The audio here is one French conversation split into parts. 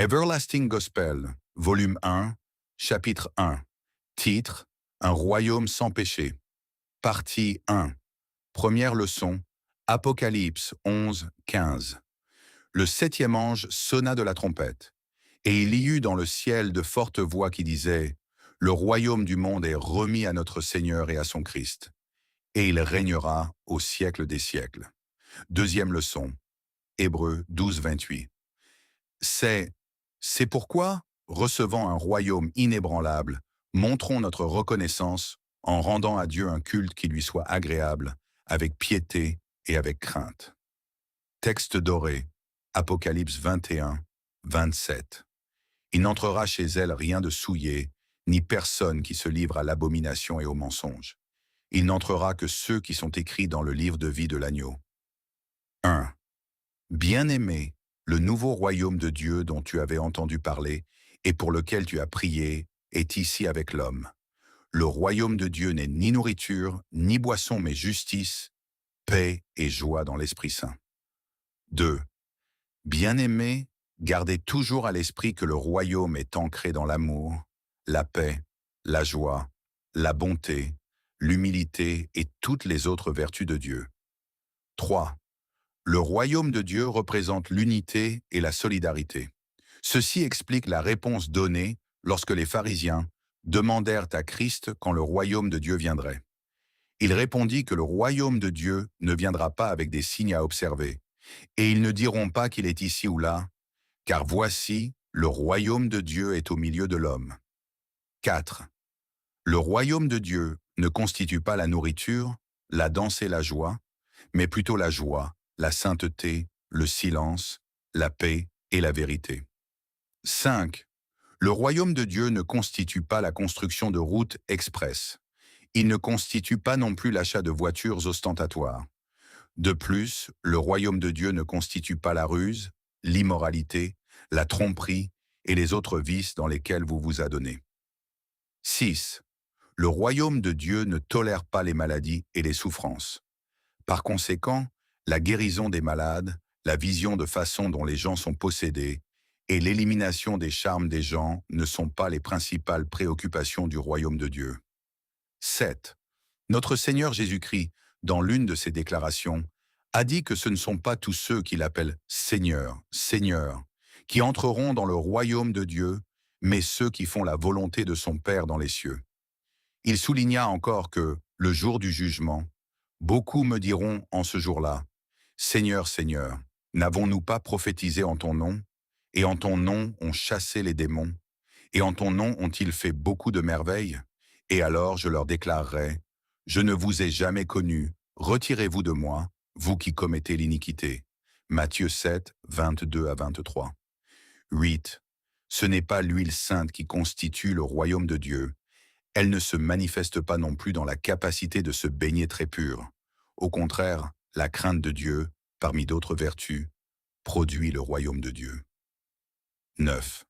Everlasting Gospel, volume 1, chapitre 1. Titre: Un royaume sans péché. Partie 1. Première leçon. Apocalypse 11, 15. Le septième ange sonna de la trompette, et il y eut dans le ciel de fortes voix qui disaient: Le royaume du monde est remis à notre Seigneur et à son Christ, et il régnera au siècle des siècles. Deuxième leçon. Hébreux 12, 28. C'est pourquoi, recevant un royaume inébranlable, montrons notre reconnaissance en rendant à Dieu un culte qui lui soit agréable, avec piété et avec crainte. Texte doré, Apocalypse 21, 27. Il n'entrera chez elle rien de souillé, ni personne qui se livre à l'abomination et au mensonge. Il n'entrera que ceux qui sont écrits dans le livre de vie de l'agneau. 1. Bien-aimé, le nouveau royaume de Dieu dont tu avais entendu parler et pour lequel tu as prié est ici avec l'homme. Le royaume de Dieu n'est ni nourriture, ni boisson, mais justice, paix et joie dans l'Esprit Saint. 2. Bien-aimé, gardez toujours à l'esprit que le royaume est ancré dans l'amour, la paix, la joie, la bonté, l'humilité et toutes les autres vertus de Dieu. 3. Le royaume de Dieu représente l'unité et la solidarité. Ceci explique la réponse donnée lorsque les pharisiens demandèrent à Christ quand le royaume de Dieu viendrait. Il répondit que le royaume de Dieu ne viendra pas avec des signes à observer, et ils ne diront pas qu'il est ici ou là, car voici, le royaume de Dieu est au milieu de l'homme. 4. Le royaume de Dieu ne constitue pas la nourriture, la danse et la joie, mais plutôt la joie, la sainteté, le silence, la paix et la vérité. 5. Le royaume de Dieu ne constitue pas la construction de routes express. Il ne constitue pas non plus l'achat de voitures ostentatoires. De plus, le royaume de Dieu ne constitue pas la ruse, l'immoralité, la tromperie et les autres vices dans lesquels vous vous adonnez. 6. Le royaume de Dieu ne tolère pas les maladies et les souffrances. Par conséquent, la guérison des malades, la vision de façon dont les gens sont possédés et l'élimination des charmes des gens ne sont pas les principales préoccupations du royaume de Dieu. 7. Notre Seigneur Jésus-Christ, dans l'une de ses déclarations, a dit que ce ne sont pas tous ceux qu'il appelle Seigneur, Seigneur, qui entreront dans le royaume de Dieu, mais ceux qui font la volonté de son Père dans les cieux. Il souligna encore que, le jour du jugement, beaucoup me diront en ce jour-là, Seigneur, Seigneur, n'avons-nous pas prophétisé en ton nom, et en ton nom ont chassé les démons, et en ton nom ont-ils fait beaucoup de merveilles? Et alors je leur déclarerai, je ne vous ai jamais connu, retirez-vous de moi, vous qui commettez l'iniquité. Matthieu 7, 22 à 23. 8. Ce n'est pas l'huile sainte qui constitue le royaume de Dieu. Elle ne se manifeste pas non plus dans la capacité de se baigner très pur. Au contraire, la crainte de Dieu, parmi d'autres vertus, produit le royaume de Dieu. 9.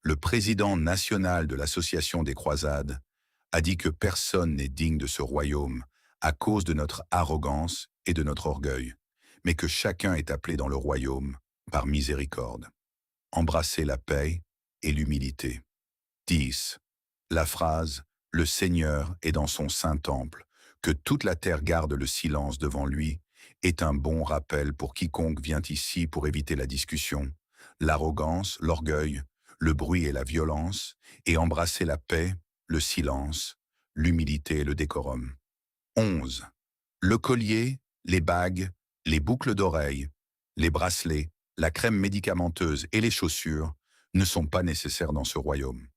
Le président national de l'Association des croisades a dit que personne n'est digne de ce royaume à cause de notre arrogance et de notre orgueil, mais que chacun est appelé dans le royaume par miséricorde. Embrasser la paix et l'humilité. 10. La phrase « Le Seigneur est dans son saint temple, que toute la terre garde le silence devant lui » est un bon rappel pour quiconque vient ici pour éviter la discussion, l'arrogance, l'orgueil, le bruit et la violence, et embrasser la paix, le silence, l'humilité et le décorum. 11. Le collier, les bagues, les boucles d'oreilles, les bracelets, la crème médicamenteuse et les chaussures ne sont pas nécessaires dans ce royaume.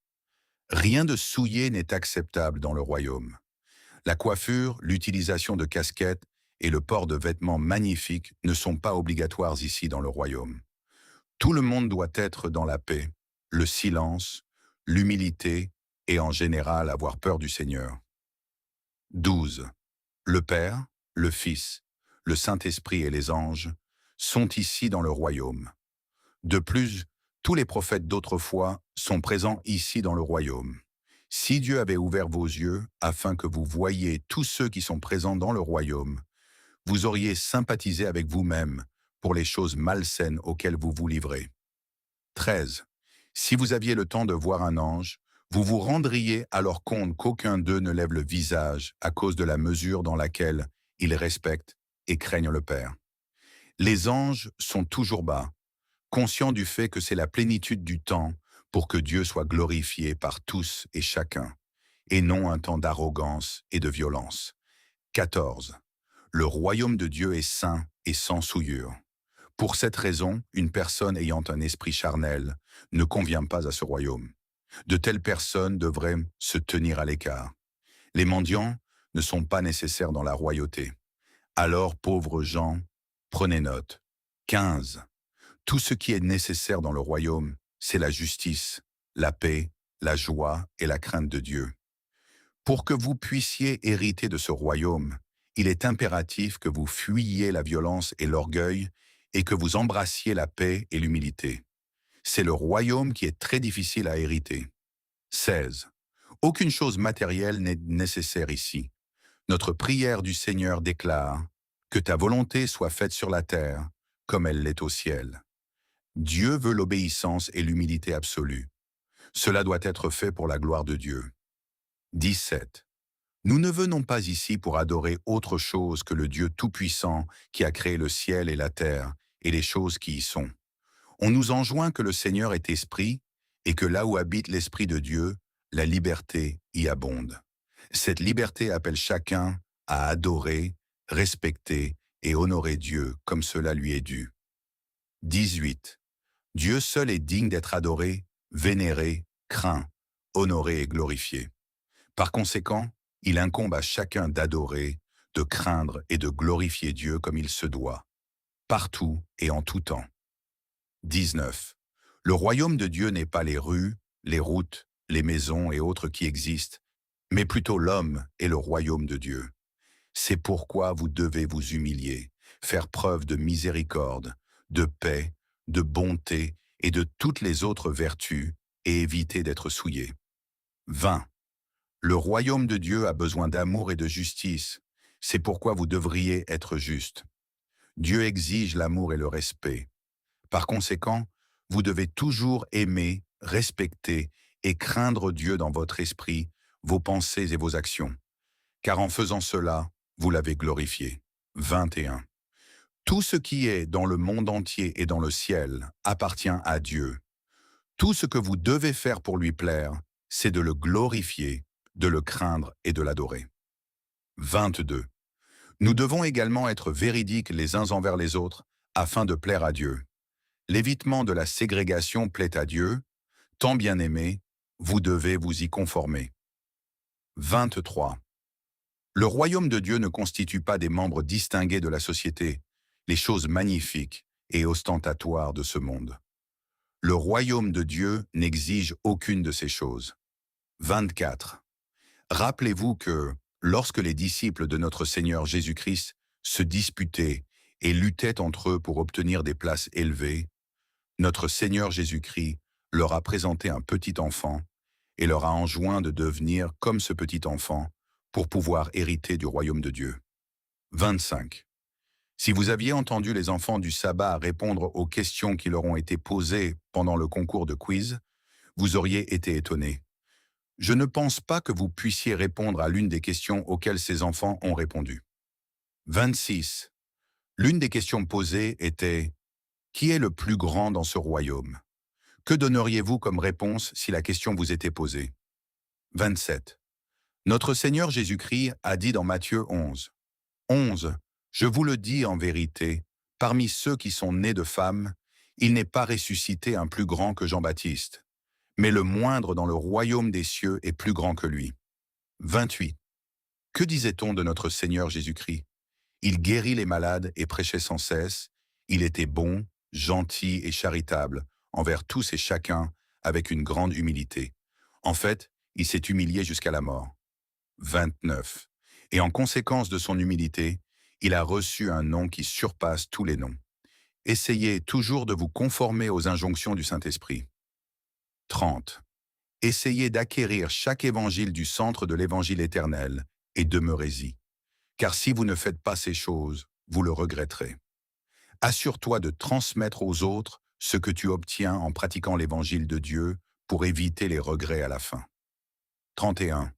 Rien de souillé n'est acceptable dans le royaume. La coiffure, l'utilisation de casquettes et le port de vêtements magnifiques ne sont pas obligatoires ici dans le royaume. Tout le monde doit être dans la paix, le silence, l'humilité et en général avoir peur du Seigneur. 12. Le Père, le Fils, le Saint-Esprit et les anges sont ici dans le royaume. De plus, tous les prophètes d'autrefois sont présents ici dans le royaume. Si Dieu avait ouvert vos yeux afin que vous voyiez tous ceux qui sont présents dans le royaume, vous auriez sympathisé avec vous-même pour les choses malsaines auxquelles vous vous livrez. 13. Si vous aviez le temps de voir un ange, vous vous rendriez alors compte qu'aucun d'eux ne lève le visage à cause de la mesure dans laquelle ils respectent et craignent le Père. Les anges sont toujours bas, conscients du fait que c'est la plénitude du temps pour que Dieu soit glorifié par tous et chacun, et non un temps d'arrogance et de violence. 14. Le royaume de Dieu est saint et sans souillure. Pour cette raison, une personne ayant un esprit charnel ne convient pas à ce royaume. De telles personnes devraient se tenir à l'écart. Les mendiants ne sont pas nécessaires dans la royauté. Alors, pauvres gens, prenez note. 15. Tout ce qui est nécessaire dans le royaume, c'est la justice, la paix, la joie et la crainte de Dieu. Pour que vous puissiez hériter de ce royaume, il est impératif que vous fuyiez la violence et l'orgueil et que vous embrassiez la paix et l'humilité. C'est le royaume qui est très difficile à hériter. 16. Aucune chose matérielle n'est nécessaire ici. Notre prière du Seigneur déclare « Que ta volonté soit faite sur la terre, comme elle l'est au ciel ». Dieu veut l'obéissance et l'humilité absolue. Cela doit être fait pour la gloire de Dieu. 17. Nous ne venons pas ici pour adorer autre chose que le Dieu Tout-Puissant qui a créé le ciel et la terre et les choses qui y sont. On nous enjoint que le Seigneur est esprit et que là où habite l'Esprit de Dieu, la liberté y abonde. Cette liberté appelle chacun à adorer, respecter et honorer Dieu comme cela lui est dû. 18. Dieu seul est digne d'être adoré, vénéré, craint, honoré et glorifié. Par conséquent, il incombe à chacun d'adorer, de craindre et de glorifier Dieu comme il se doit, partout et en tout temps. 19. Le royaume de Dieu n'est pas les rues, les routes, les maisons et autres qui existent, mais plutôt l'homme et le royaume de Dieu. C'est pourquoi vous devez vous humilier, faire preuve de miséricorde, de paix, de bonté et de toutes les autres vertus et éviter d'être souillés. 20. Le royaume de Dieu a besoin d'amour et de justice. C'est pourquoi vous devriez être juste. Dieu exige l'amour et le respect. Par conséquent, vous devez toujours aimer, respecter et craindre Dieu dans votre esprit, vos pensées et vos actions. Car en faisant cela, vous l'avez glorifié. 21. Tout ce qui est dans le monde entier et dans le ciel appartient à Dieu. Tout ce que vous devez faire pour lui plaire, c'est de le glorifier, de le craindre et de l'adorer. 22. Nous devons également être véridiques les uns envers les autres afin de plaire à Dieu. L'évitement de la ségrégation plaît à Dieu. Tant bien aimé, vous devez vous y conformer. 23. Le royaume de Dieu ne constitue pas des membres distingués de la société, les choses magnifiques et ostentatoires de ce monde. Le royaume de Dieu n'exige aucune de ces choses. 24. Rappelez-vous que, lorsque les disciples de notre Seigneur Jésus-Christ se disputaient et luttaient entre eux pour obtenir des places élevées, notre Seigneur Jésus-Christ leur a présenté un petit enfant et leur a enjoint de devenir comme ce petit enfant pour pouvoir hériter du royaume de Dieu. 25. Si vous aviez entendu les enfants du sabbat répondre aux questions qui leur ont été posées pendant le concours de quiz, vous auriez été étonné. Je ne pense pas que vous puissiez répondre à l'une des questions auxquelles ces enfants ont répondu. 26. L'une des questions posées était « Qui est le plus grand dans ce royaume ?» Que donneriez-vous comme réponse si la question vous était posée? 27. Notre Seigneur Jésus-Christ a dit dans Matthieu 11, « 11. Je vous le dis en vérité, parmi ceux qui sont nés de femmes, il n'est pas ressuscité un plus grand que Jean-Baptiste, mais le moindre dans le royaume des cieux est plus grand que lui. » 28. Que disait-on de notre Seigneur Jésus-Christ? Il guérit les malades et prêchait sans cesse. Il était bon, gentil et charitable envers tous et chacun avec une grande humilité. En fait, il s'est humilié jusqu'à la mort. 29. Et en conséquence de son humilité, il a reçu un nom qui surpasse tous les noms. Essayez toujours de vous conformer aux injonctions du Saint-Esprit. 30. Essayez d'acquérir chaque évangile du centre de l'évangile éternel et demeurez-y. Car si vous ne faites pas ces choses, vous le regretterez. Assure-toi de transmettre aux autres ce que tu obtiens en pratiquant l'évangile de Dieu pour éviter les regrets à la fin. 31.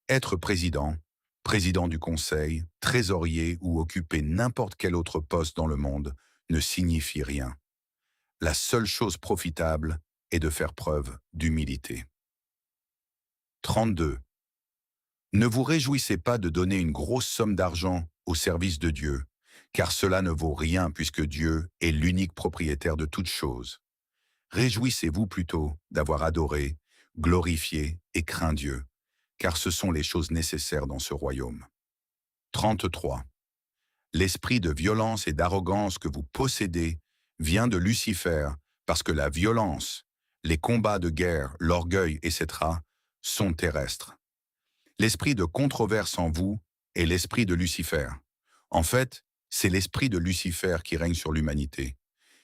Être président, président du conseil, trésorier ou occuper n'importe quel autre poste dans le monde ne signifie rien. La seule chose profitable est de faire preuve d'humilité. 32. Ne vous réjouissez pas de donner une grosse somme d'argent au service de Dieu, car cela ne vaut rien puisque Dieu est l'unique propriétaire de toutes choses. Réjouissez-vous plutôt d'avoir adoré, glorifié et craint Dieu, car ce sont les choses nécessaires dans ce royaume. 33. L'esprit de violence et d'arrogance que vous possédez vient de Lucifer, parce que la violence, les combats de guerre, l'orgueil, etc., sont terrestres. L'esprit de controverse en vous est l'esprit de Lucifer. En fait, c'est l'esprit de Lucifer qui règne sur l'humanité.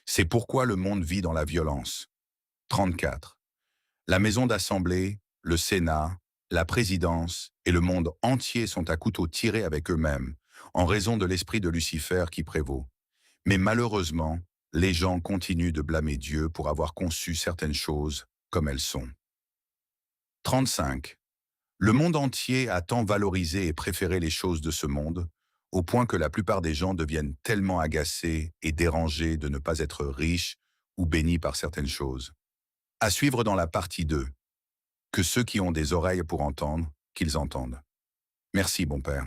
C'est pourquoi le monde vit dans la violence. 34. La maison d'assemblée, le Sénat, la présidence et le monde entier sont à couteau tiré avec eux-mêmes, en raison de l'esprit de Lucifer qui prévaut. Mais malheureusement, les gens continuent de blâmer Dieu pour avoir conçu certaines choses comme elles sont. 35. Le monde entier a tant valorisé et préféré les choses de ce monde, au point que la plupart des gens deviennent tellement agacés et dérangés de ne pas être riches ou bénis par certaines choses. À suivre dans la partie 2. Que ceux qui ont des oreilles pour entendre, qu'ils entendent. Merci, bon père.